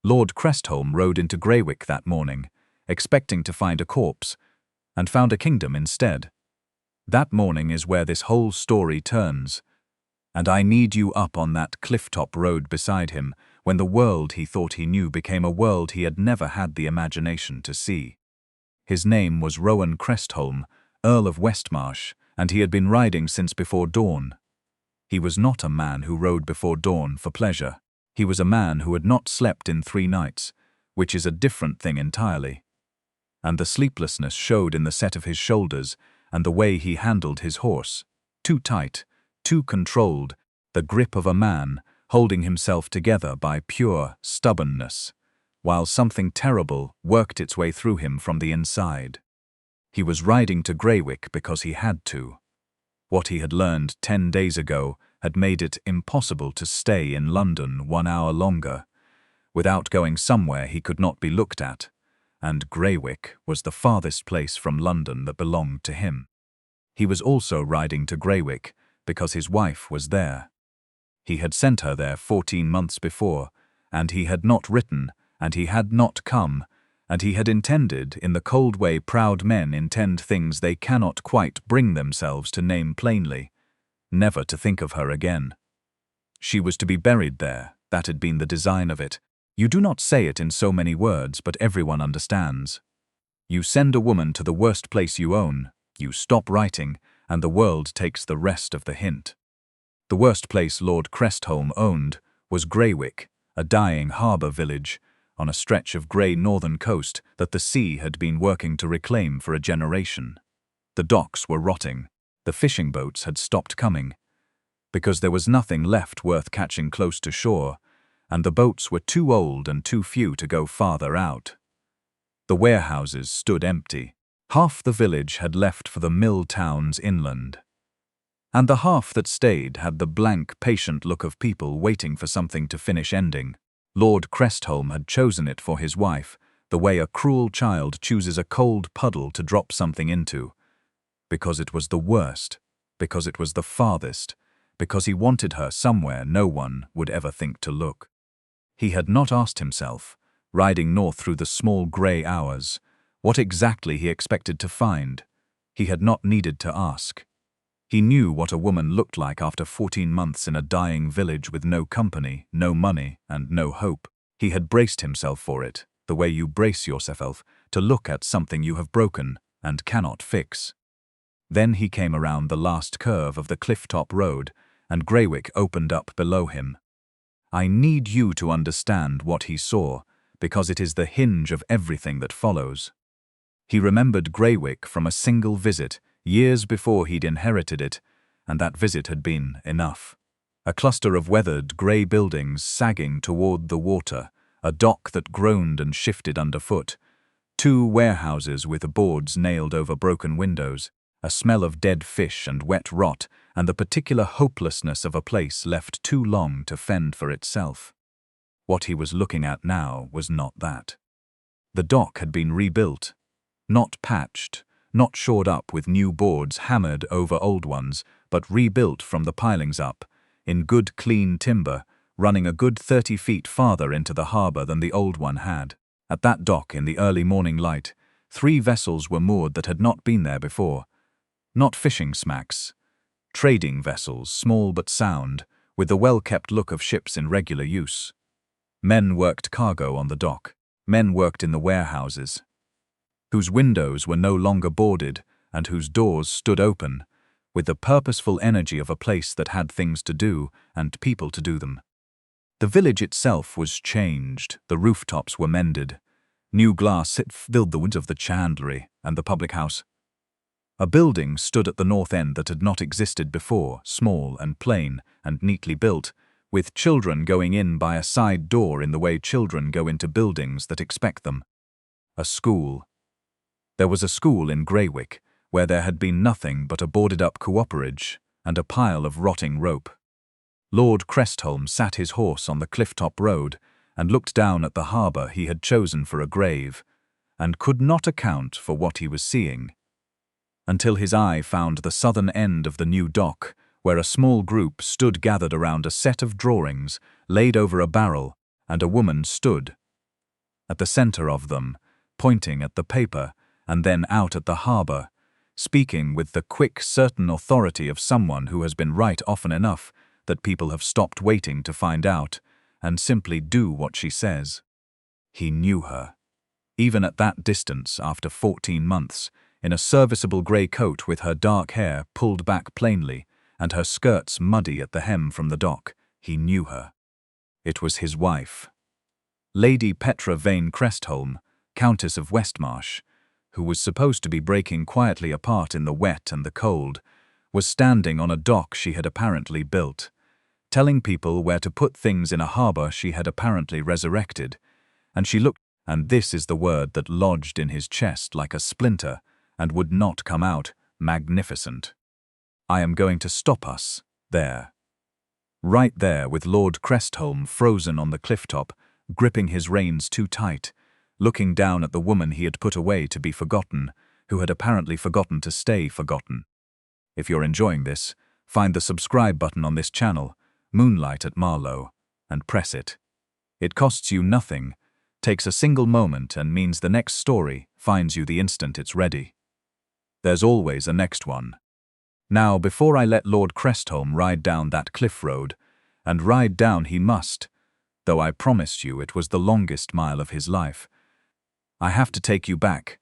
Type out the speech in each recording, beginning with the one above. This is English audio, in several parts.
Lord Crestholm rode into Greywick that morning, expecting to find a corpse, and found a kingdom instead. That morning is where this whole story turns, and I need you up on that cliff-top road beside him, when the world he thought he knew became a world he had never had the imagination to see. His name was Rowan Crestholm, Earl of Westmarsh, and he had been riding since before dawn. He was not a man who rode before dawn for pleasure. He was a man who had not slept in 3 nights, which is a different thing entirely. And the sleeplessness showed in the set of his shoulders and the way he handled his horse. Too tight, too controlled, the grip of a man holding himself together by pure stubbornness, while something terrible worked its way through him from the inside. He was riding to Greywick because he had to. What he had learned 10 days ago had made it impossible to stay in London 1 hour longer, without going somewhere he could not be looked at, and Greywick was the farthest place from London that belonged to him. He was also riding to Greywick because his wife was there. He had sent her there 14 months before, and he had not written, and he had not come, and he had intended, in the cold way proud men intend things they cannot quite bring themselves to name plainly, never to think of her again. She was to be buried there, that had been the design of it. You do not say it in so many words, but everyone understands. You send a woman to the worst place you own, you stop writing, and the world takes the rest of the hint. The worst place Lord Crestholm owned was Greywick, a dying harbour village, on a stretch of grey northern coast that the sea had been working to reclaim for a generation. The docks were rotting, the fishing boats had stopped coming, because there was nothing left worth catching close to shore, and the boats were too old and too few to go farther out. The warehouses stood empty. Half the village had left for the mill towns inland, and the half that stayed had the blank, patient look of people waiting for something to finish ending. Lord Crestholm had chosen it for his wife, the way a cruel child chooses a cold puddle to drop something into, because it was the worst, because it was the farthest, because he wanted her somewhere no one would ever think to look. He had not asked himself, riding north through the small grey hours, what exactly he expected to find. He had not needed to ask. He knew what a woman looked like after 14 months in a dying village with no company, no money, and no hope. He had braced himself for it, the way you brace yourself to look at something you have broken and cannot fix. Then he came around the last curve of the cliff-top road, and Greywick opened up below him. I need you to understand what he saw, because it is the hinge of everything that follows. He remembered Greywick from a single visit, years before he'd inherited it, and that visit had been enough. A cluster of weathered, grey buildings sagging toward the water, a dock that groaned and shifted underfoot, 2 warehouses with boards nailed over broken windows, a smell of dead fish and wet rot, and the particular hopelessness of a place left too long to fend for itself. What he was looking at now was not that. The dock had been rebuilt, not patched, not shored up with new boards hammered over old ones, but rebuilt from the pilings up, in good clean timber, running a good 30 feet farther into the harbour than the old one had. At that dock in the early morning light, 3 vessels were moored that had not been there before. Not fishing smacks, trading vessels, small but sound, with the well-kept look of ships in regular use. Men worked cargo on the dock. Men worked in the warehouses, whose windows were no longer boarded and whose doors stood open, with the purposeful energy of a place that had things to do and people to do them. The village itself was changed, the rooftops were mended. New glass filled the windows of the chandlery and the public house. A building stood at the north end that had not existed before, small and plain and neatly built, with children going in by a side door in the way children go into buildings that expect them. A school. There was a school in Greywick, where there had been nothing but a boarded-up cooperage and a pile of rotting rope. Lord Crestholm sat his horse on the cliff-top road and looked down at the harbour he had chosen for a grave, and could not account for what he was seeing, until his eye found the southern end of the new dock, where a small group stood gathered around a set of drawings laid over a barrel, and a woman stood, at the center of them, pointing at the paper, and then out at the harbor, speaking with the quick, certain authority of someone who has been right often enough that people have stopped waiting to find out and simply do what she says. He knew her. Even at that distance, after 14 months, in a serviceable grey coat with her dark hair pulled back plainly and her skirts muddy at the hem from the dock, he knew her. It was his wife. Lady Petra Vane Crestholm, Countess of Westmarsh, who was supposed to be breaking quietly apart in the wet and the cold, was standing on a dock she had apparently built, telling people where to put things in a harbour she had apparently resurrected, and she looked, and this is the word that lodged in his chest like a splinter and would not come out, magnificent. I am going to stop us, there. Right there with Lord Crestholm frozen on the cliff-top, gripping his reins too tight, looking down at the woman he had put away to be forgotten, who had apparently forgotten to stay forgotten. If you're enjoying this, find the subscribe button on this channel, Moonlight at Marlowe, and press it. It costs you nothing, takes a single moment and means the next story finds you the instant it's ready. There's always a next one. Now, before I let Lord Crestholm ride down that cliff road, and ride down he must, though I promised you it was the longest mile of his life, I have to take you back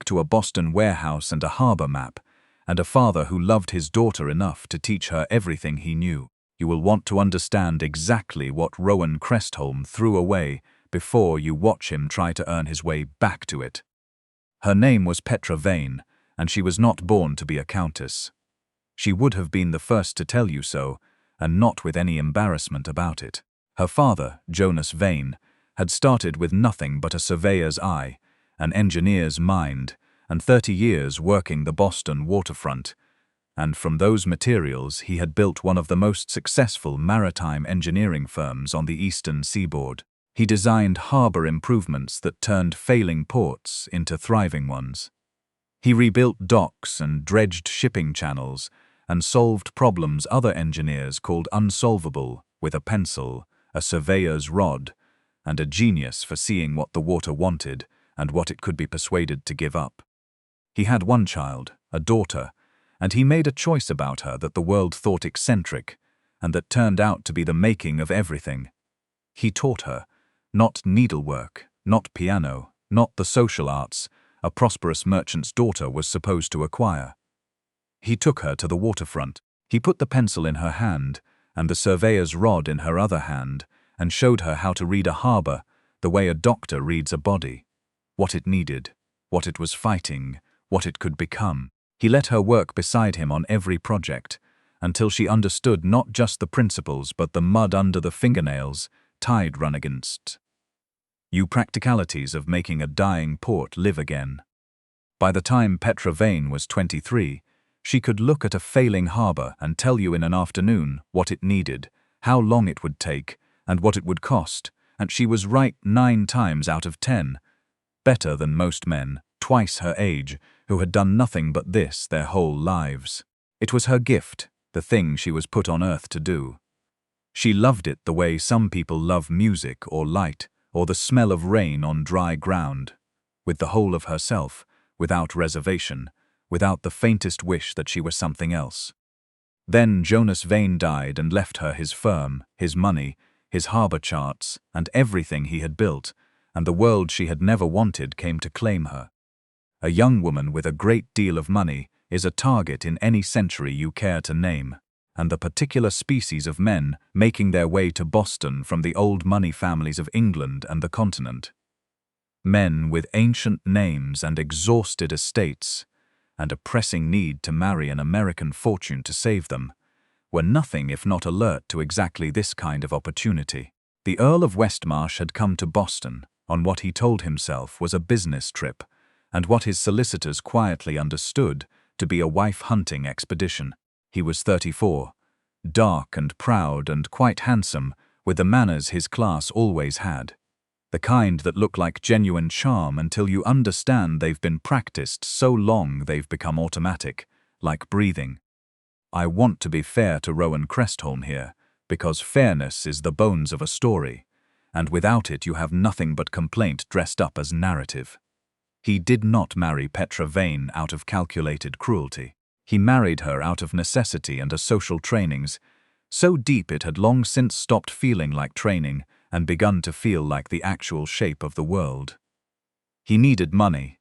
to a Boston warehouse and a harbor map, and a father who loved his daughter enough to teach her everything he knew. You will want to understand exactly what Rowan Crestholm threw away before you watch him try to earn his way back to it. Her name was Petra Vane, and she was not born to be a countess. She would have been the first to tell you so, and not with any embarrassment about it. Her father, Jonas Vane, had started with nothing but a surveyor's eye, an engineer's mind, and 30 years working the Boston waterfront, and from those materials he had built one of the most successful maritime engineering firms on the eastern seaboard. He designed harbor improvements that turned failing ports into thriving ones. He rebuilt docks and dredged shipping channels and solved problems other engineers called unsolvable with a pencil, a surveyor's rod, and a genius for seeing what the water wanted and what it could be persuaded to give up. He had one child, a daughter, and he made a choice about her that the world thought eccentric and that turned out to be the making of everything. He taught her, not needlework, not piano, not the social arts a prosperous merchant's daughter was supposed to acquire. He took her to the waterfront. He put the pencil in her hand and the surveyor's rod in her other hand and showed her how to read a harbor the way a doctor reads a body, what it needed, what it was fighting, what it could become. He let her work beside him on every project until she understood not just the principles but the mud under the fingernails tide run against. You practicalities of making a dying port live again. By the time Petra Vane was 23, she could look at a failing harbor and tell you in an afternoon what it needed, how long it would take, and what it would cost, and she was right 9 times out of 10, better than most men, twice her age, who had done nothing but this their whole lives. It was her gift, the thing she was put on earth to do. She loved it the way some people love music or light, or the smell of rain on dry ground, with the whole of herself, without reservation, without the faintest wish that she were something else. Then Jonas Vane died and left her his firm, his money, his harbor charts, and everything he had built, and the world she had never wanted came to claim her. A young woman with a great deal of money is a target in any century you care to name, and the particular species of men making their way to Boston from the old money families of England and the continent. Men with ancient names and exhausted estates, and a pressing need to marry an American fortune to save them, were nothing if not alert to exactly this kind of opportunity. The Earl of Westmarsh had come to Boston on what he told himself was a business trip, and what his solicitors quietly understood to be a wife-hunting expedition. He was 34, dark and proud and quite handsome, with the manners his class always had. The kind that look like genuine charm until you understand they've been practiced so long they've become automatic, like breathing. I want to be fair to Rowan Crestholm here, because fairness is the bones of a story, and without it you have nothing but complaint dressed up as narrative. He did not marry Petra Vane out of calculated cruelty. He married her out of necessity and a social trainings, so deep it had long since stopped feeling like training and begun to feel like the actual shape of the world. He needed money.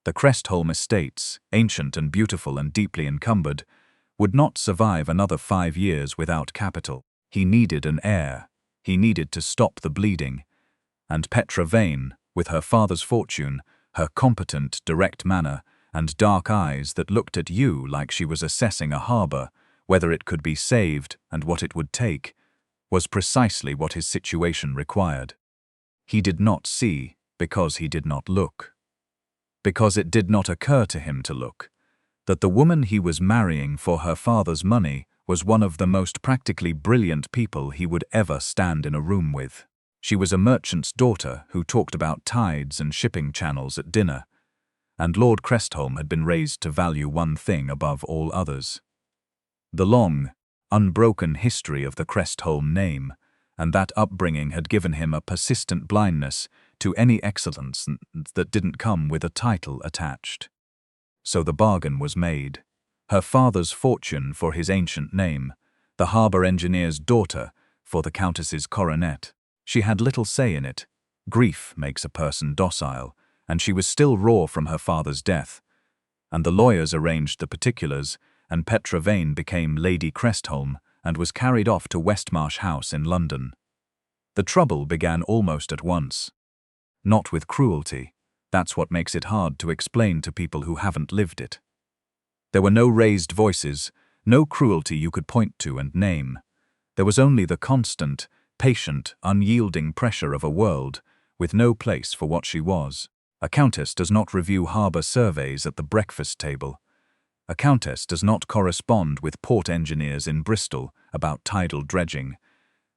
The Crestholm estates, ancient and beautiful and deeply encumbered, would not survive another 5 years without capital. He needed an heir. He needed to stop the bleeding. And Petra Vane, with her father's fortune, her competent, direct manner, and dark eyes that looked at you like she was assessing a harbor, whether it could be saved and what it would take, was precisely what his situation required. He did not see because he did not look. Because it did not occur to him to look, that the woman he was marrying for her father's money was one of the most practically brilliant people he would ever stand in a room with. She was a merchant's daughter who talked about tides and shipping channels at dinner, and Lord Crestholm had been raised to value one thing above all others: the long, unbroken history of the Crestholm name, and that upbringing had given him a persistent blindness to any excellence that didn't come with a title attached. So the bargain was made. Her father's fortune for his ancient name, the harbour engineer's daughter for the countess's coronet. She had little say in it. Grief makes a person docile, and she was still raw from her father's death. And the lawyers arranged the particulars, and Petra Vane became Lady Crestholm and was carried off to Westmarsh House in London. The trouble began almost at once. Not with cruelty. That's what makes it hard to explain to people who haven't lived it. There were no raised voices, no cruelty you could point to and name. There was only the constant, patient, unyielding pressure of a world with no place for what she was. A countess does not review harbour surveys at the breakfast table. A countess does not correspond with port engineers in Bristol about tidal dredging.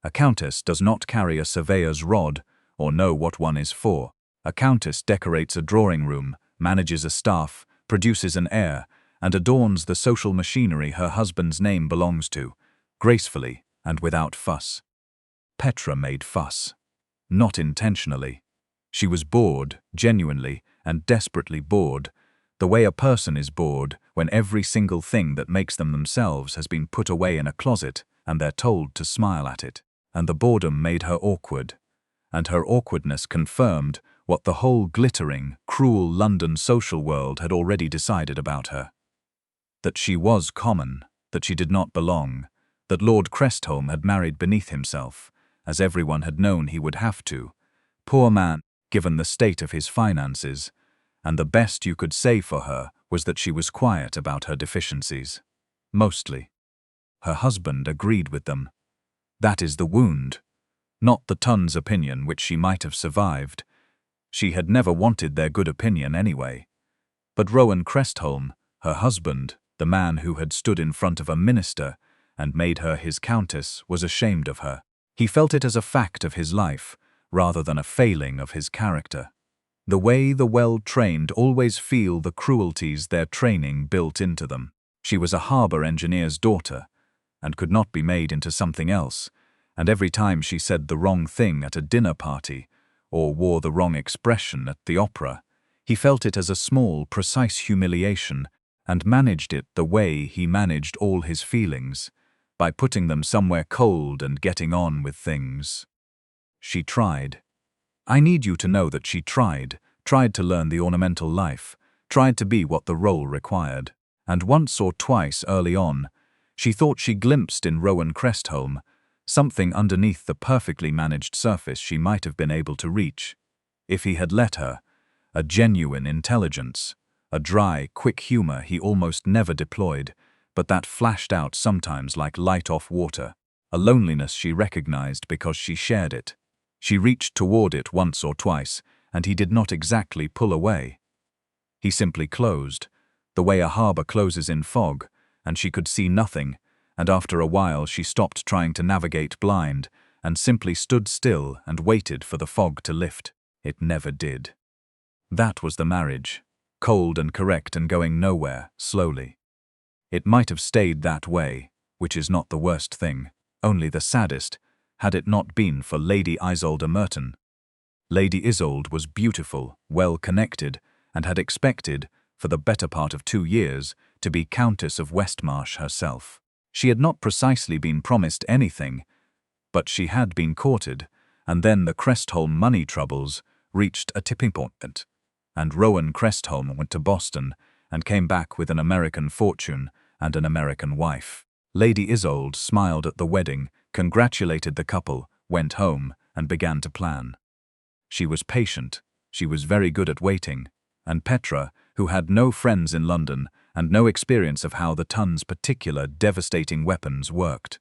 A countess does not carry a surveyor's rod or know what one is for. A countess decorates a drawing room, manages a staff, produces an heir, and adorns the social machinery her husband's name belongs to, gracefully and without fuss. Petra made fuss. Not intentionally. She was bored, genuinely and desperately bored, the way a person is bored when every single thing that makes them themselves has been put away in a closet and they're told to smile at it. And the boredom made her awkward, and her awkwardness confirmed what the whole glittering, cruel London social world had already decided about her. That she was common, that she did not belong, that Lord Crestholm had married beneath himself, as everyone had known he would have to. Poor man, given the state of his finances, and the best you could say for her was that she was quiet about her deficiencies. Mostly. Her husband agreed with them. That is the wound, not the Tun's opinion which she might have survived. She had never wanted their good opinion anyway. But Rowan Crestholm, her husband, the man who had stood in front of a minister and made her his countess, was ashamed of her. He felt it as a fact of his life, rather than a failing of his character. The way the well-trained always feel the cruelties their training built into them. She was a harbour engineer's daughter, and could not be made into something else, and every time she said the wrong thing at a dinner party, or wore the wrong expression at the opera, he felt it as a small, precise humiliation, and managed it the way he managed all his feelings, by putting them somewhere cold and getting on with things. She tried. I need you to know that she tried to learn the ornamental life, tried to be what the role required, and once or twice early on, she thought she glimpsed in Rowan Crestholm something underneath the perfectly managed surface she might have been able to reach, if he had let her, a genuine intelligence, a dry, quick humor he almost never deployed, but that flashed out sometimes like light off water, a loneliness she recognized because she shared it. She reached toward it once or twice, and he did not exactly pull away. He simply closed, the way a harbor closes in fog, and she could see nothing, and after a while she stopped trying to navigate blind and simply stood still and waited for the fog to lift. It never did. That was the marriage, cold and correct and going nowhere, slowly. It might have stayed that way, which is not the worst thing, only the saddest, had it not been for Lady Isolde Merton. Lady Isolde was beautiful, well-connected, and had expected, for the better part of 2 years, to be Countess of Westmarsh herself. She had not precisely been promised anything, but she had been courted, and then the Crestholm money troubles reached a tipping point, and Rowan Crestholm went to Boston and came back with an American fortune and an American wife. Lady Isolde smiled at the wedding, congratulated the couple, went home, and began to plan. She was patient, she was very good at waiting, and Petra, who had no friends in London and no experience of how the Tun's particular devastating weapons worked.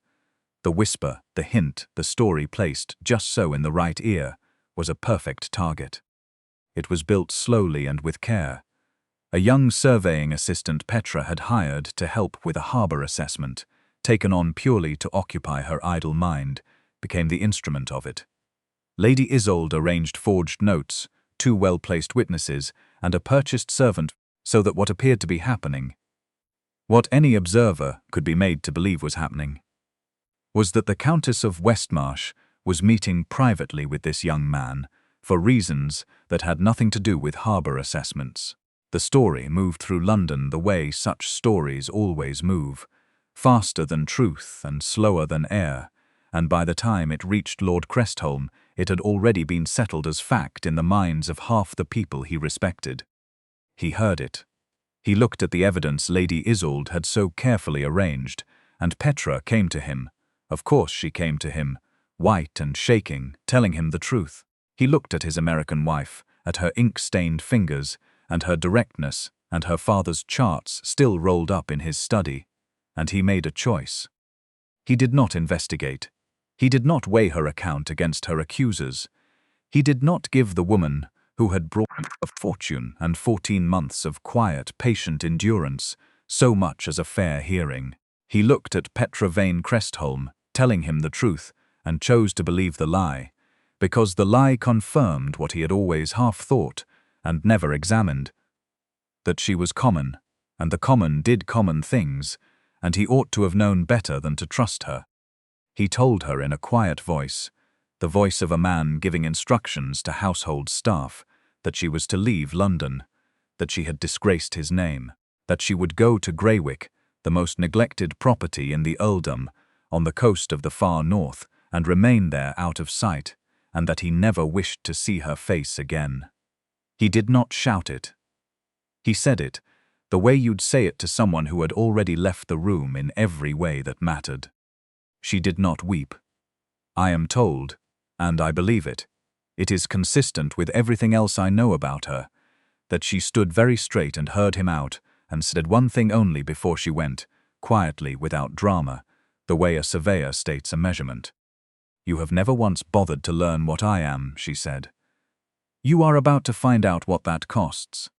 The whisper, the hint, the story placed just so in the right ear, was a perfect target. It was built slowly and with care. A young surveying assistant Petra had hired to help with a harbour assessment, taken on purely to occupy her idle mind, became the instrument of it. Lady Isolde arranged forged notes, 2 well-placed witnesses, and a purchased servant so that what appeared to be happening, what any observer could be made to believe was happening, was that the Countess of Westmarsh was meeting privately with this young man for reasons that had nothing to do with harbour assessments. The story moved through London the way such stories always move, faster than truth and slower than air, and by the time it reached Lord Crestholm, it had already been settled as fact in the minds of half the people he respected. He heard it. He looked at the evidence Lady Isolde had so carefully arranged, and Petra came to him. Of course she came to him, white and shaking, telling him the truth. He looked at his American wife, at her ink-stained fingers, and her directness, and her father's charts still rolled up in his study, and he made a choice. He did not investigate. He did not weigh her account against her accusers. He did not give the woman, who had brought a fortune and 14 months of quiet, patient endurance, so much as a fair hearing. He looked at Petra Vane Crestholm, telling him the truth, and chose to believe the lie, because the lie confirmed what he had always half thought and never examined, that she was common, and the common did common things, and he ought to have known better than to trust her. He told her in a quiet voice, the voice of a man giving instructions to household staff, that she was to leave London, that she had disgraced his name, that she would go to Greywick, the most neglected property in the earldom, on the coast of the far north, and remain there out of sight, and that he never wished to see her face again. He did not shout it. He said it, the way you'd say it to someone who had already left the room in every way that mattered. She did not weep. I am told, and I believe it, it is consistent with everything else I know about her, that she stood very straight and heard him out, and said one thing only before she went, quietly, without drama, the way a surveyor states a measurement. You have never once bothered to learn what I am, she said. You are about to find out what that costs.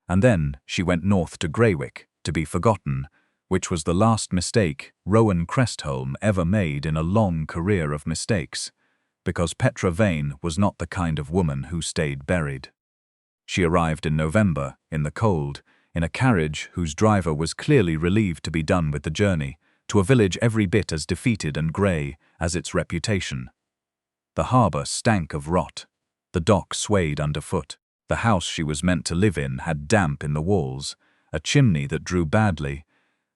And then she went north to Greywick, to be forgotten, which was the last mistake Rowan Crestholm ever made in a long career of mistakes, because Petra Vane was not the kind of woman who stayed buried. She arrived in November, in the cold, in a carriage whose driver was clearly relieved to be done with the journey, to a village every bit as defeated and grey as its reputation. The harbour stank of rot. The dock swayed underfoot. The house she was meant to live in had damp in the walls, a chimney that drew badly,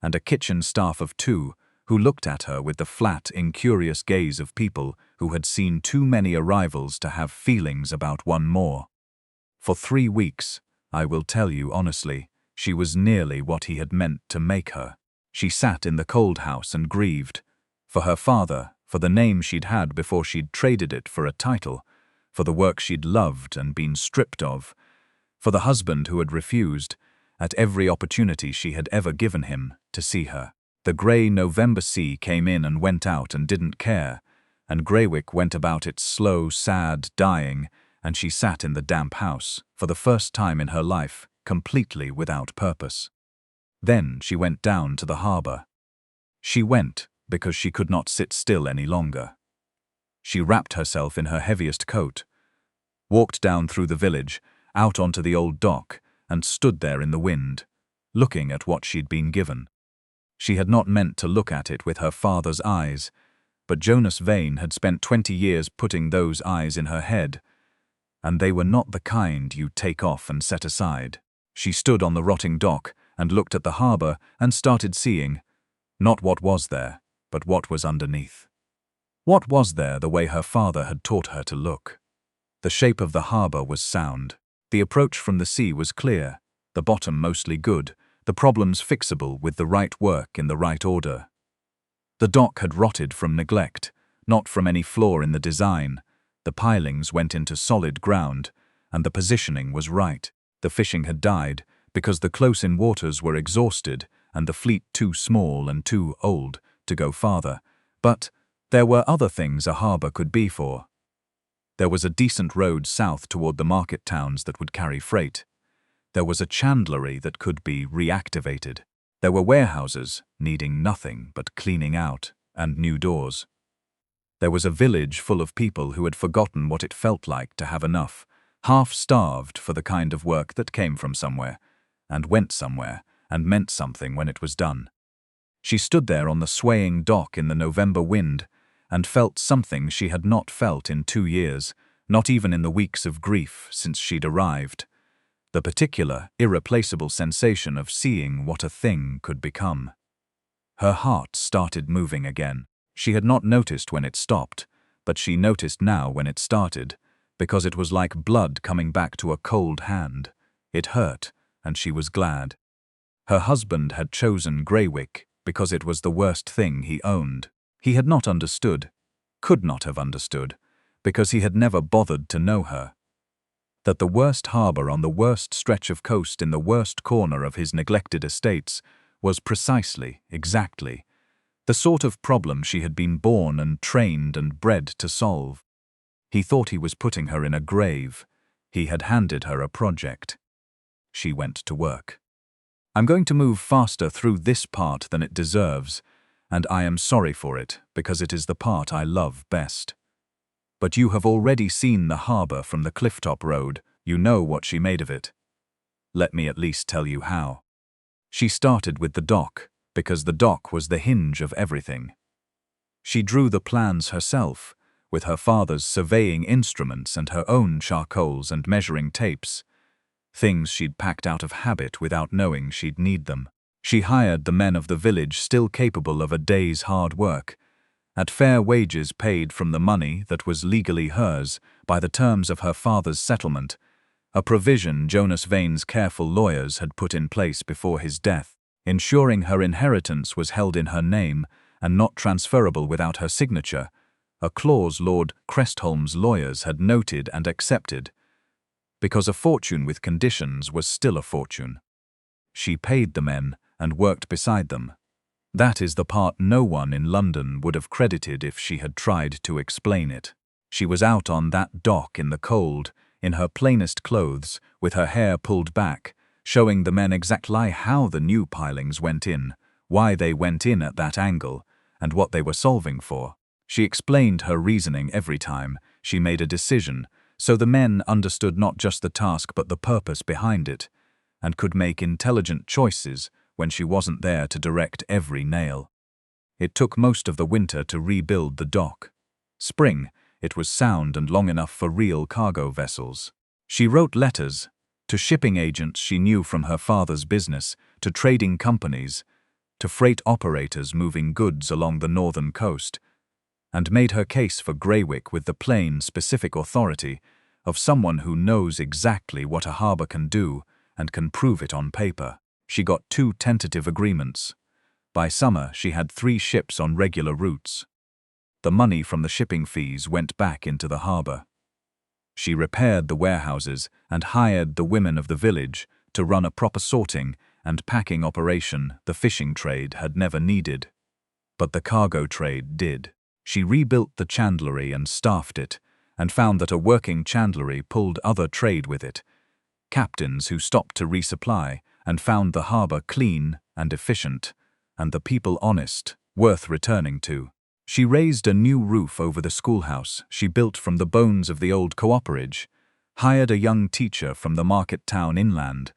and a kitchen staff of 2 who looked at her with the flat, incurious gaze of people who had seen too many arrivals to have feelings about one more. For 3 weeks, I will tell you honestly, she was nearly what he had meant to make her. She sat in the cold house and grieved, for her father, for the name she'd had before she'd traded it for a title, for the work she'd loved and been stripped of, for the husband who had refused, at every opportunity she had ever given him, to see her. The grey November sea came in and went out and didn't care, and Greywick went about its slow, sad dying, and she sat in the damp house, for the first time in her life, completely without purpose. Then she went down to the harbour. She went because she could not sit still any longer. She wrapped herself in her heaviest coat, walked down through the village, out onto the old dock, and stood there in the wind, looking at what she'd been given. She had not meant to look at it with her father's eyes, But Jonas Vane had spent 20 years putting those eyes in her head, and they were not the kind you take off and set aside. She stood on the rotting dock and looked at the harbour and started seeing, not what was there, but what was underneath. What was there the way her father had taught her to look? The shape of the harbour was sound. The approach from the sea was clear, the bottom mostly good, the problems fixable with the right work in the right order. The dock had rotted from neglect, not from any flaw in the design. The pilings went into solid ground, and the positioning was right. The fishing had died because the close-in waters were exhausted and the fleet too small and too old to go farther. But there were other things a harbour could be for. There was a decent road south toward the market towns that would carry freight. There was a chandlery that could be reactivated. There were warehouses needing nothing but cleaning out and new doors. There was a village full of people who had forgotten what it felt like to have enough, half-starved for the kind of work that came from somewhere, and went somewhere, and meant something when it was done. She stood there on the swaying dock in the November wind, and felt something she had not felt in 2 years, not even in the weeks of grief since she'd arrived. The particular, irreplaceable sensation of seeing what a thing could become. Her heart started moving again. She had not noticed when it stopped, but she noticed now when it started, because it was like blood coming back to a cold hand. It hurt, and she was glad. Her husband had chosen Greywick because it was the worst thing he owned. He had not understood, could not have understood, because he had never bothered to know her. That the worst harbour on the worst stretch of coast in the worst corner of his neglected estates was precisely, exactly, the sort of problem she had been born and trained and bred to solve. He thought he was putting her in a grave. He had handed her a project. She went to work. I'm going to move faster through this part than it deserves, and I am sorry for it, because it is the part I love best. But you have already seen the harbour from the Clifftop Road. You know what she made of it. Let me at least tell you how. She started with the dock, because the dock was the hinge of everything. She drew the plans herself, with her father's surveying instruments and her own charcoals and measuring tapes, things she'd packed out of habit without knowing she'd need them. She hired the men of the village still capable of a day's hard work, at fair wages paid from the money that was legally hers by the terms of her father's settlement, a provision Jonas Vane's careful lawyers had put in place before his death, ensuring her inheritance was held in her name and not transferable without her signature, a clause Lord Crestholm's lawyers had noted and accepted, because a fortune with conditions was still a fortune. She paid the men and worked beside them. That is the part no one in London would have credited if she had tried to explain it. She was out on that dock in the cold, in her plainest clothes, with her hair pulled back, showing the men exactly how the new pilings went in, why they went in at that angle, and what they were solving for. She explained her reasoning every time she made a decision, so the men understood not just the task but the purpose behind it, and could make intelligent choices when she wasn't there to direct every nail. It took most of the winter to rebuild the dock. Spring, it was sound and long enough for real cargo vessels. She wrote letters to shipping agents she knew from her father's business, to trading companies, to freight operators moving goods along the northern coast, and made her case for Greywick with the plain, specific authority of someone who knows exactly what a harbour can do and can prove it on paper. She got 2 tentative agreements. By summer, she had 3 ships on regular routes. The money from the shipping fees went back into the harbour. She repaired the warehouses and hired the women of the village to run a proper sorting and packing operation the fishing trade had never needed. But the cargo trade did. She rebuilt the chandlery and staffed it, and found that a working chandlery pulled other trade with it, captains who stopped to resupply, and found the harbour clean and efficient, and the people honest, worth returning to. She raised a new roof over the schoolhouse she built from the bones of the old cooperage, hired a young teacher from the market town inland,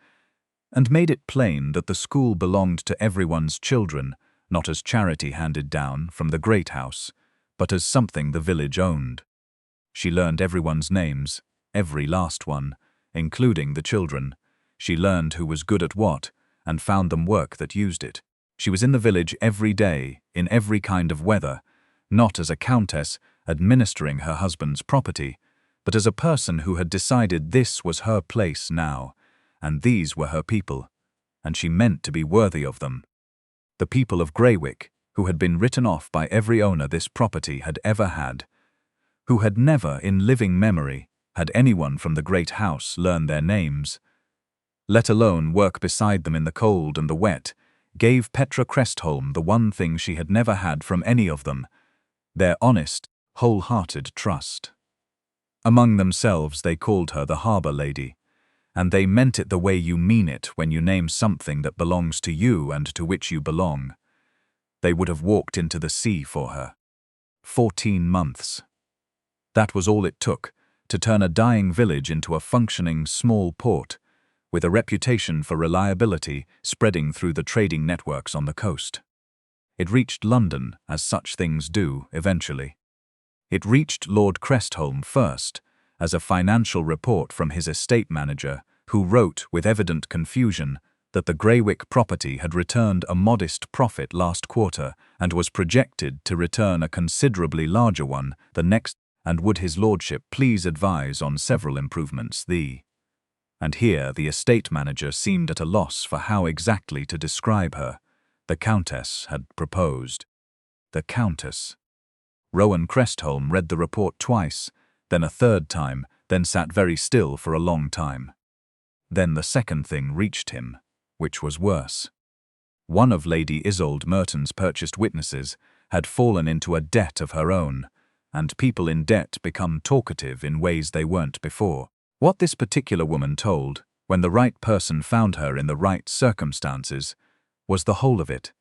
and made it plain that the school belonged to everyone's children, not as charity handed down from the great house, but as something the village owned. She learned everyone's names, every last one, including the children. She learned who was good at what, and found them work that used it. She was in the village every day, in every kind of weather, not as a countess administering her husband's property, but as a person who had decided this was her place now, and these were her people, and she meant to be worthy of them. The people of Greywick, who had been written off by every owner this property had ever had, who had never, in living memory, had anyone from the great house learn their names, let alone work beside them in the cold and the wet, gave Petra Crestholm the one thing she had never had from any of them, their honest, wholehearted trust. Among themselves they called her the Harbour Lady, and they meant it the way you mean it when you name something that belongs to you and to which you belong. They would have walked into the sea for her. 14 months. That was all it took to turn a dying village into a functioning small port, with a reputation for reliability spreading through the trading networks on the coast. It reached London, as such things do, eventually. It reached Lord Crestholm first, as a financial report from his estate manager, who wrote with evident confusion that the Greywick property had returned a modest profit last quarter and was projected to return a considerably larger one the next, and would his lordship please advise on several improvements And here the estate manager seemed at a loss for how exactly to describe her. The Countess had proposed. The Countess. Rowan Crestholm read the report twice, then a third time, then sat very still for a long time. Then the second thing reached him, which was worse. One of Lady Isolde Merton's purchased witnesses had fallen into a debt of her own, and people in debt become talkative in ways they weren't before. What this particular woman told, when the right person found her in the right circumstances, was the whole of it.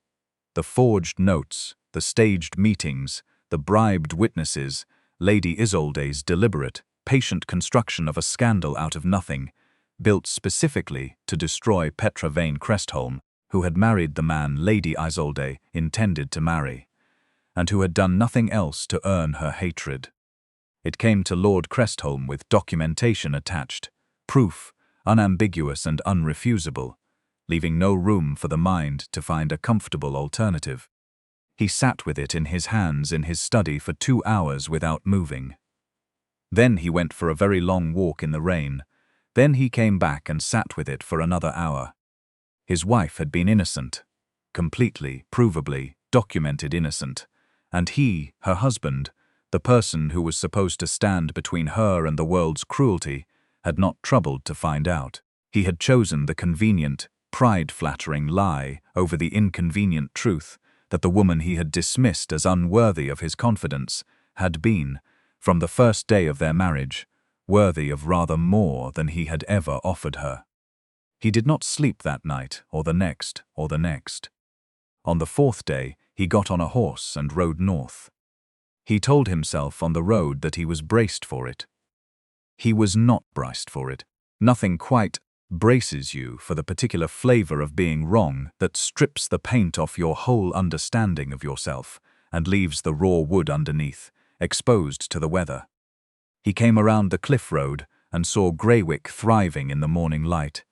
The forged notes, the staged meetings, the bribed witnesses, Lady Isolde's deliberate, patient construction of a scandal out of nothing, built specifically to destroy Petra Vane Crestholm, who had married the man Lady Isolde intended to marry, and who had done nothing else to earn her hatred. It came to Lord Crestholm with documentation attached, proof, unambiguous and unrefusable, leaving no room for the mind to find a comfortable alternative. He sat with it in his hands in his study for 2 hours without moving. Then he went for a very long walk in the rain. Then he came back and sat with it for another hour. His wife had been innocent, completely, provably, documented innocent, and he, her husband, the person who was supposed to stand between her and the world's cruelty, had not troubled to find out. He had chosen the convenient, pride-flattering lie over the inconvenient truth that the woman he had dismissed as unworthy of his confidence had been, from the first day of their marriage, worthy of rather more than he had ever offered her. He did not sleep that night, or the next, or the next. On the 4th day, he got on a horse and rode north. He told himself on the road that he was braced for it. He was not braced for it. Nothing quite braces you for the particular flavor of being wrong that strips the paint off your whole understanding of yourself and leaves the raw wood underneath, exposed to the weather. He came around the cliff road and saw Greywick thriving in the morning light,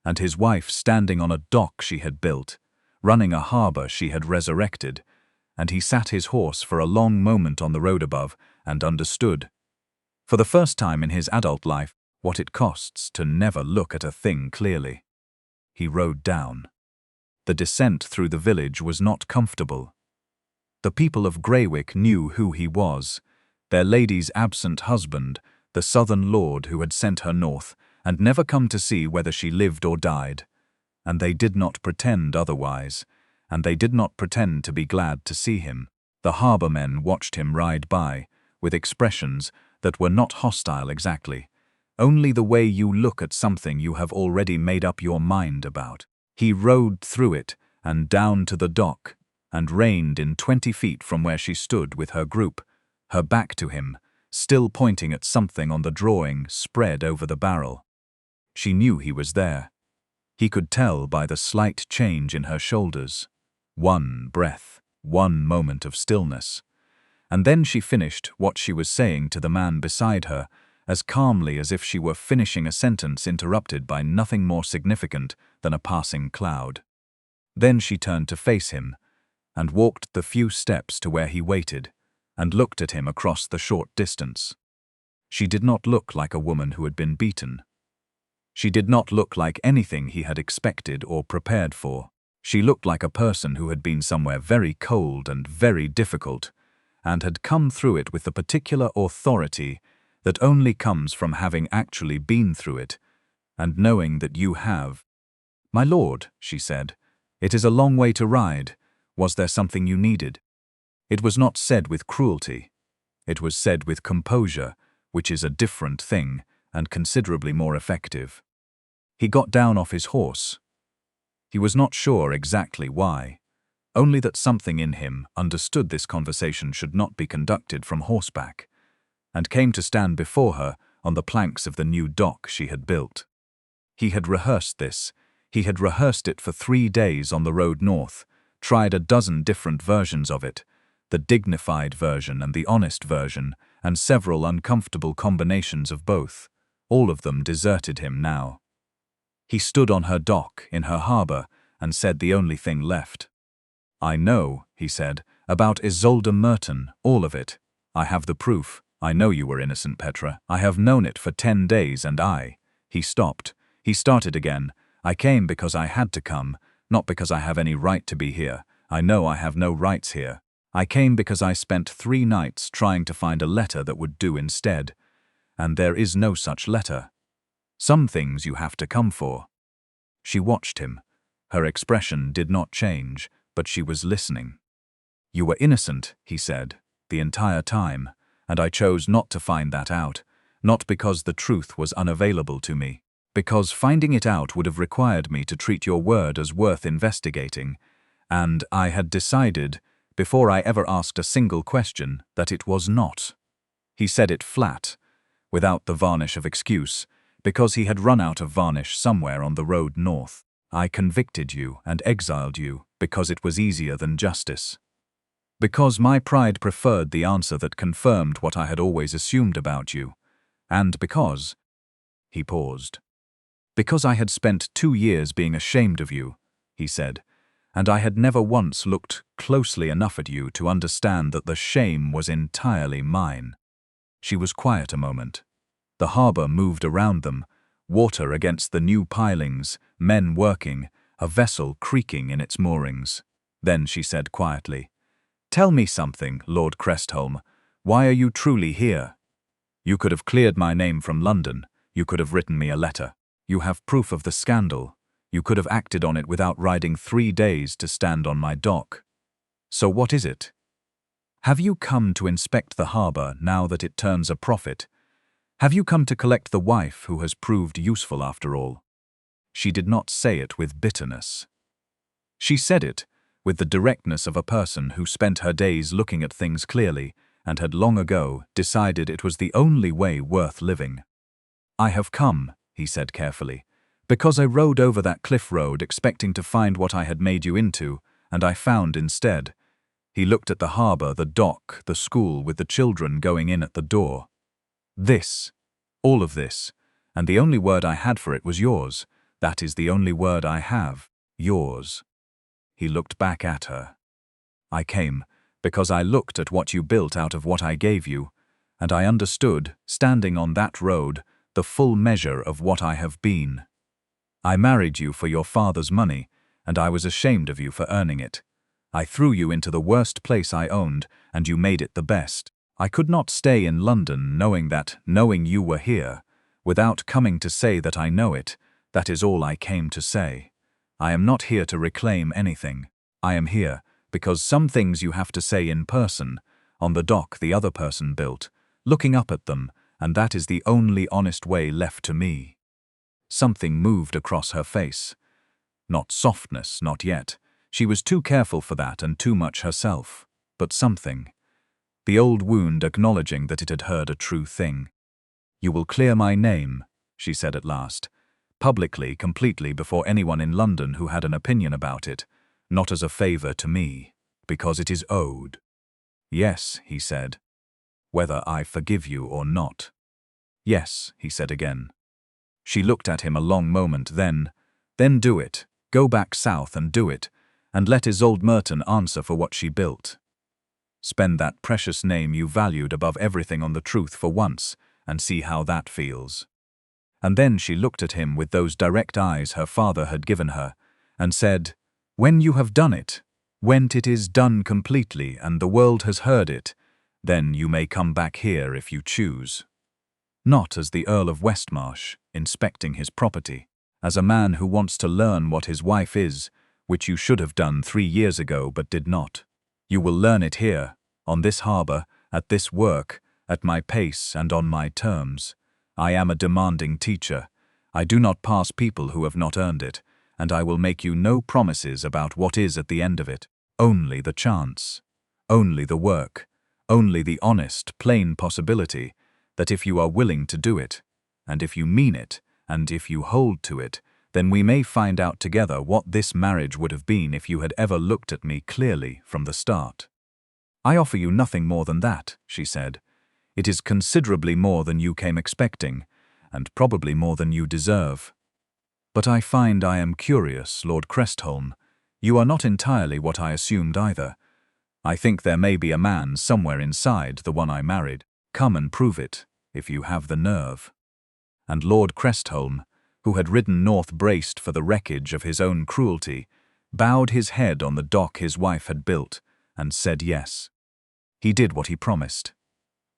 and his wife standing on a dock she had built, running a harbour she had resurrected, and he sat his horse for a long moment on the road above and understood, for the first time in his adult life, what it costs to never look at a thing clearly. He rode down. The descent through the village was not comfortable. The people of Greywick knew who he was, their lady's absent husband, the southern lord who had sent her north and never come to see whether she lived or died, and they did not pretend otherwise, and they did not pretend to be glad to see him. The harbour men watched him ride by, with expressions that were not hostile exactly, only the way you look at something you have already made up your mind about. He rode through it and down to the dock, and reined in 20 feet from where she stood with her group, her back to him, still pointing at something on the drawing spread over the barrel. She knew he was there. He could tell by the slight change in her shoulders. One breath, one moment of stillness, And then she finished what she was saying to the man beside her, as calmly as if she were finishing a sentence interrupted by nothing more significant than a passing cloud. Then she turned to face him, and walked the few steps to where he waited, and looked at him across the short distance. She did not look like a woman who had been beaten. She did not look like anything he had expected or prepared for. She looked like a person who had been somewhere very cold and very difficult, and had come through it with the particular authority that only comes from having actually been through it, and knowing that you have. "My lord," she said, "it is a long way to ride. Was there something you needed?" It was not said with cruelty. It was said with composure, which is a different thing, and considerably more effective. He got down off his horse. He was not sure exactly why, only that something in him understood this conversation should not be conducted from horseback, and came to stand before her on the planks of the new dock she had built. He had rehearsed this. He had rehearsed it for 3 days on the road north, tried a dozen different versions of it, the dignified version and the honest version, and several uncomfortable combinations of both. All of them deserted him now. He stood on her dock, in her harbour, and said the only thing left. "I know," he said, "about Isolde Merton, all of it. I have the proof. I know you were innocent, Petra. I have known it for 10 days, and He stopped. He started again. "I came because I had to come, not because I have any right to be here. I know I have no rights here. I came because I spent 3 nights trying to find a letter that would do instead, and there is no such letter. Some things you have to come for." She watched him. Her expression did not change, but she was listening. "You were innocent," he said, "the entire time, and I chose not to find that out, not because the truth was unavailable to me, because finding it out would have required me to treat your word as worth investigating, and I had decided, before I ever asked a single question, that it was not." He said it flat, without the varnish of excuse, because he had run out of varnish somewhere on the road north. "I convicted you and exiled you because it was easier than justice. Because my pride preferred the answer that confirmed what I had always assumed about you, and because—" He paused. "Because I had spent 2 years being ashamed of you," he said, "and I had never once looked closely enough at you to understand that the shame was entirely mine." She was quiet a moment. The harbour moved around them, water against the new pilings, men working, a vessel creaking in its moorings. Then she said quietly, "Tell me something, Lord Crestholm. Why are you truly here? You could have cleared my name from London. You could have written me a letter. You have proof of the scandal. You could have acted on it without riding 3 days to stand on my dock. So what is it? Have you come to inspect the harbour now that it turns a profit? Have you come to collect the wife who has proved useful after all?" She did not say it with bitterness. She said it with the directness of a person who spent her days looking at things clearly and had long ago decided it was the only way worth living. "I have come," he said carefully, "because I rode over that cliff road expecting to find what I had made you into, and I found instead." He looked at the harbour, the dock, the school with the children going in at the door. "This, all of this, and the only word I had for it was yours. That is the only word I have, yours." He looked back at her. "I came because I looked at what you built out of what I gave you, and I understood, standing on that road, the full measure of what I have been. I married you for your father's money, and I was ashamed of you for earning it. I threw you into the worst place I owned, and you made it the best. I could not stay in London knowing you were here, without coming to say that I know it. That is all I came to say. I am not here to reclaim anything. I am here because some things you have to say in person, on the dock the other person built, looking up at them, and that is the only honest way left to me." Something moved across her face. Not softness, not yet. She was too careful for that and too much herself. But something. The old wound acknowledging that it had heard a true thing. "You will clear my name," she said at last, "publicly, completely before anyone in London who had an opinion about it, not as a favour to me, because it is owed." Yes, he said. Whether I forgive you or not. Yes, he said again. She looked at him a long moment, then do it. Go back south and do it, and let Isolde Merton answer for what she built. Spend that precious name you valued above everything on the truth for once, and see how that feels. And then she looked at him with those direct eyes her father had given her, and said, when you have done it, when it is done completely and the world has heard it, then you may come back here if you choose. Not as the Earl of Westmarsh, inspecting his property, as a man who wants to learn what his wife is, which you should have done 3 years ago but did not. You will learn it here, on this harbour, at this work, at my pace and on my terms. I am a demanding teacher. I do not pass people who have not earned it, and I will make you no promises about what is at the end of it. Only the chance. Only the work. Only the honest, plain possibility that if you are willing to do it, and if you mean it, and if you hold to it, then we may find out together what this marriage would have been if you had ever looked at me clearly from the start. I offer you nothing more than that, she said. It is considerably more than you came expecting, and probably more than you deserve. But I find I am curious, Lord Crestholm. You are not entirely what I assumed either. I think there may be a man somewhere inside the one I married. Come and prove it, if you have the nerve. And Lord Crestholm, who had ridden north braced for the wreckage of his own cruelty, bowed his head on the dock his wife had built, and said yes. He did what he promised.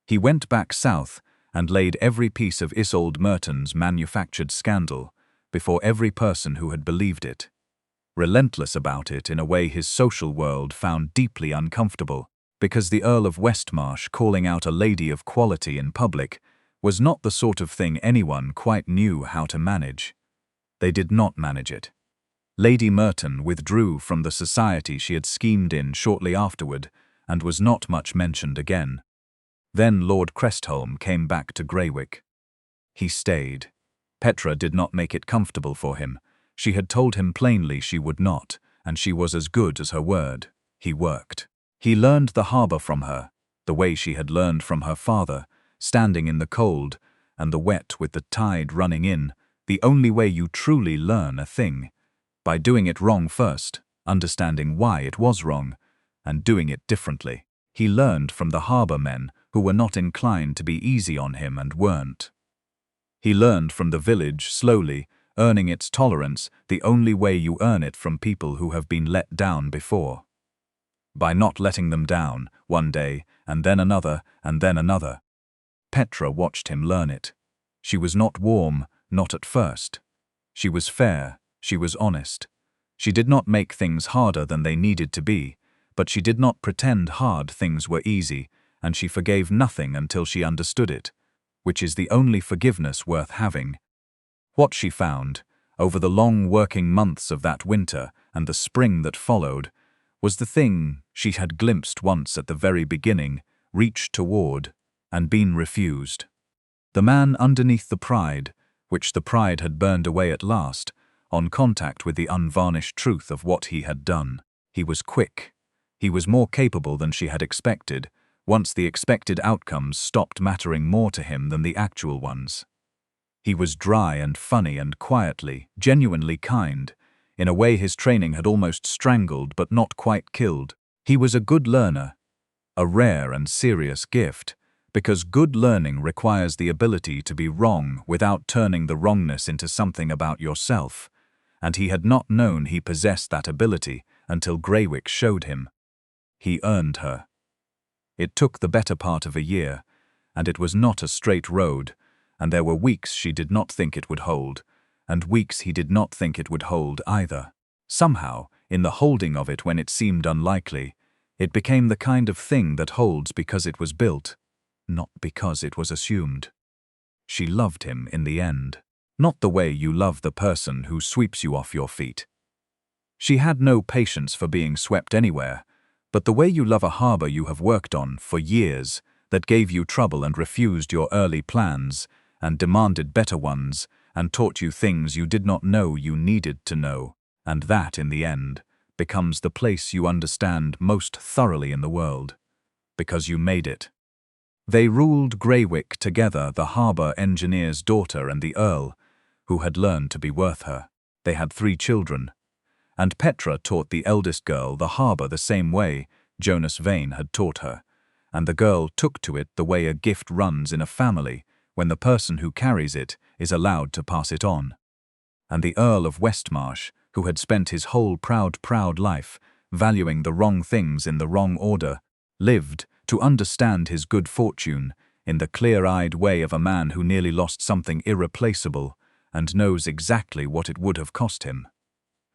He went back south and laid every piece of Isolde Merton's manufactured scandal before every person who had believed it, relentless about it in a way his social world found deeply uncomfortable, because the Earl of Westmarsh calling out a lady of quality in public was not the sort of thing anyone quite knew how to manage. They did not manage it. Lady Merton withdrew from the society she had schemed in shortly afterward, and was not much mentioned again. Then Lord Crestholm came back to Greywick. He stayed. Petra did not make it comfortable for him. She had told him plainly she would not, and she was as good as her word. He worked. He learned the harbour from her, the way she had learned from her father, standing in the cold and the wet with the tide running in, the only way you truly learn a thing, by doing it wrong first, understanding why it was wrong, and doing it differently. He learned from the harbour men who were not inclined to be easy on him and weren't. He learned from the village slowly, earning its tolerance the only way you earn it from people who have been let down before. By not letting them down, one day, and then another, and then another. Petra watched him learn it. She was not warm, not at first. She was fair, she was honest. She did not make things harder than they needed to be, but she did not pretend hard things were easy, and she forgave nothing until she understood it, which is the only forgiveness worth having. What she found, over the long working months of that winter and the spring that followed, was the thing she had glimpsed once at the very beginning, reached toward, and been refused. The man underneath the pride, which the pride had burned away at last, on contact with the unvarnished truth of what he had done. He was quick. He was more capable than she had expected, once the expected outcomes stopped mattering more to him than the actual ones. He was dry and funny and quietly, genuinely kind, in a way his training had almost strangled but not quite killed. He was a good learner, a rare and serious gift, because good learning requires the ability to be wrong without turning the wrongness into something about yourself, and he had not known he possessed that ability until Greywick showed him. He earned her. It took the better part of a year, and it was not a straight road, and there were weeks she did not think it would hold, and weeks he did not think it would hold either. Somehow, in the holding of it when it seemed unlikely, it became the kind of thing that holds because it was built, not because it was assumed. She loved him in the end, not the way you love the person who sweeps you off your feet. She had no patience for being swept anywhere, but the way you love a harbour you have worked on for years, that gave you trouble and refused your early plans, and demanded better ones, and taught you things you did not know you needed to know, and that, in the end, becomes the place you understand most thoroughly in the world, because you made it. They ruled Greywick together, the harbour engineer's daughter and the Earl, who had learned to be worth her. They had 3 children, and Petra taught the eldest girl the harbour the same way Jonas Vane had taught her, and the girl took to it the way a gift runs in a family when the person who carries it is allowed to pass it on. And the Earl of Westmarsh, who had spent his whole proud life valuing the wrong things in the wrong order, lived to understand his good fortune in the clear-eyed way of a man who nearly lost something irreplaceable and knows exactly what it would have cost him,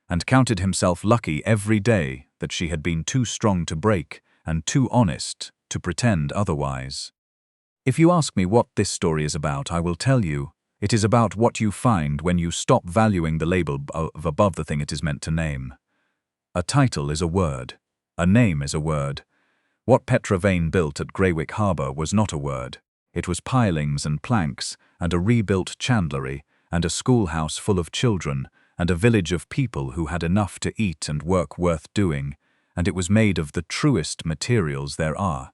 and counted himself lucky every day that she had been too strong to break and too honest to pretend otherwise. If you ask me what this story is about, I will tell you it is about what you find when you stop valuing the label of above the thing it is meant to name. A title is a word. A name is a word. What Petra Vane built at Greywick Harbour was not a word. It was pilings and planks, and a rebuilt chandlery, and a schoolhouse full of children, and a village of people who had enough to eat and work worth doing, and it was made of the truest materials there are.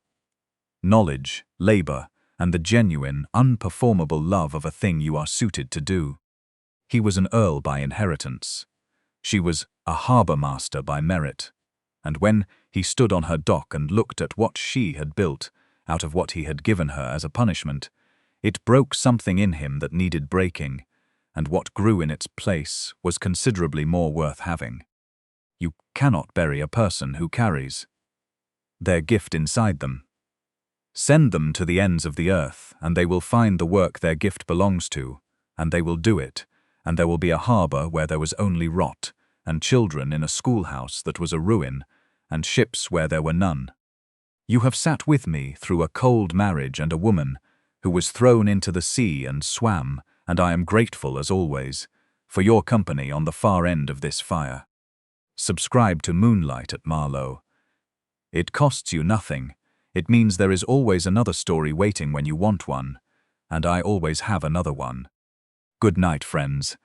Knowledge, labour, and the genuine, unperformable love of a thing you are suited to do. He was an earl by inheritance. She was a harbour master by merit. And when he stood on her dock and looked at what she had built out of what he had given her as a punishment, it broke something in him that needed breaking, and what grew in its place was considerably more worth having. You cannot bury a person who carries their gift inside them. Send them to the ends of the earth, and they will find the work their gift belongs to, and they will do it, and there will be a harbour where there was only rot, and children in a schoolhouse that was a ruin, and ships where there were none. You have sat with me through a cold marriage and a woman who was thrown into the sea and swam, and I am grateful as always for your company on the far end of this fire. Subscribe to Moonlight at Marlowe. It costs you nothing. It means there is always another story waiting when you want one, and I always have another one. Good night, friends.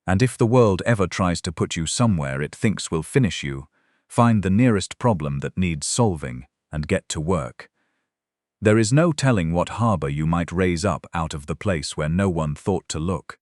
And if the world ever tries to put you somewhere it thinks will finish you, find the nearest problem that needs solving and get to work. There is no telling what harbour you might raise up out of the place where no one thought to look.